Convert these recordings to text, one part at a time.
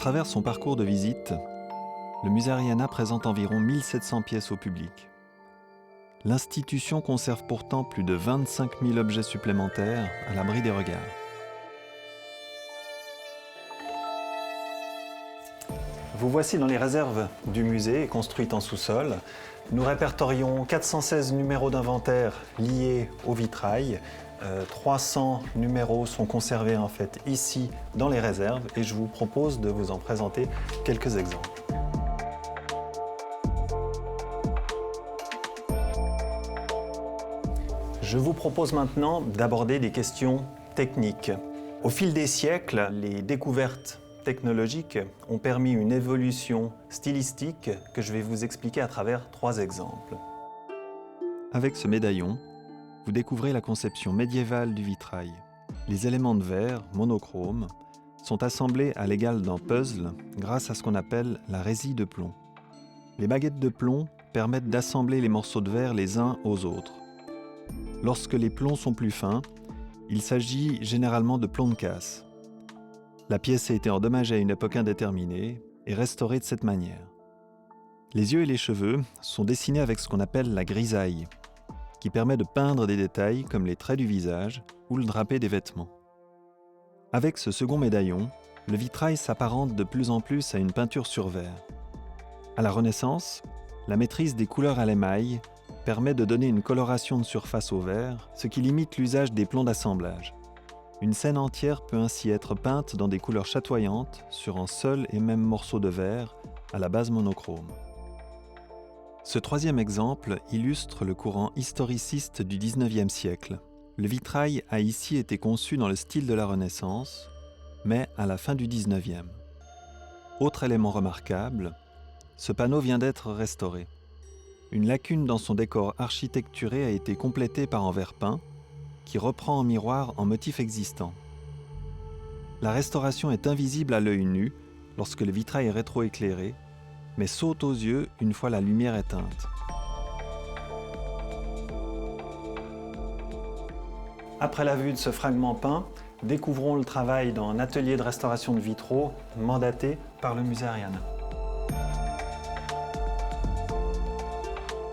travers son parcours de visite, le Musée Ariana présente environ 1700 pièces au public. L'institution conserve pourtant plus de 25 000 objets supplémentaires à l'abri des regards. Vous voici dans les réserves du musée, construites en sous-sol. Nous répertorions 416 numéros d'inventaire liés au vitrail. 300 numéros sont conservés en fait ici dans les réserves et je vous propose de vous en présenter quelques exemples. Je vous propose maintenant d'aborder des questions techniques. Au fil des siècles, les découvertes technologiques ont permis une évolution stylistique que je vais vous expliquer à travers 3 exemples. Avec ce médaillon, vous découvrez la conception médiévale du vitrail. Les éléments de verre, monochromes, sont assemblés à l'égal d'un puzzle grâce à ce qu'on appelle la résille de plomb. Les baguettes de plomb permettent d'assembler les morceaux de verre les uns aux autres. Lorsque les plombs sont plus fins, il s'agit généralement de plomb de casse. La pièce a été endommagée à une époque indéterminée et restaurée de cette manière. Les yeux et les cheveux sont dessinés avec ce qu'on appelle la grisaille, qui permet de peindre des détails comme les traits du visage ou le drapé des vêtements. Avec ce second médaillon, le vitrail s'apparente de plus en plus à une peinture sur verre. À la Renaissance, la maîtrise des couleurs à l'émail permet de donner une coloration de surface au verre, ce qui limite l'usage des plombs d'assemblage. Une scène entière peut ainsi être peinte dans des couleurs chatoyantes sur un seul et même morceau de verre à la base monochrome. Ce 3e exemple illustre le courant historiciste du XIXe siècle. Le vitrail a ici été conçu dans le style de la Renaissance, mais à la fin du XIXe. Autre élément remarquable, ce panneau vient d'être restauré. Une lacune dans son décor architecturé a été complétée par un verre peint qui reprend en miroir un motif existant. La restauration est invisible à l'œil nu lorsque le vitrail est rétroéclairé, mais saute aux yeux une fois la lumière éteinte. Après la vue de ce fragment peint, découvrons le travail d'un atelier de restauration de vitraux mandaté par le Musée Ariana.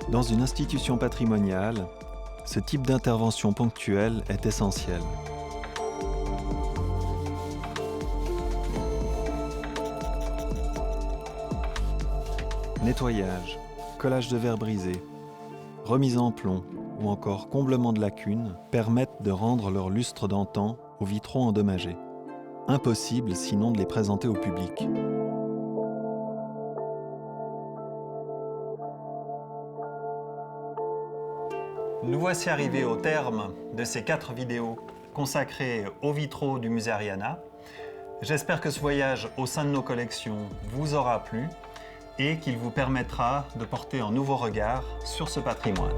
Dans une institution patrimoniale, ce type d'intervention ponctuelle est essentiel. Nettoyage, collage de verre brisé, remise en plomb ou encore comblement de lacunes permettent de rendre leur lustre d'antan aux vitraux endommagés. Impossible sinon de les présenter au public. Nous voici arrivés au terme de ces 4 vidéos consacrées aux vitraux du Musée Ariana. J'espère que ce voyage au sein de nos collections vous aura plu et qu'il vous permettra de porter un nouveau regard sur ce patrimoine.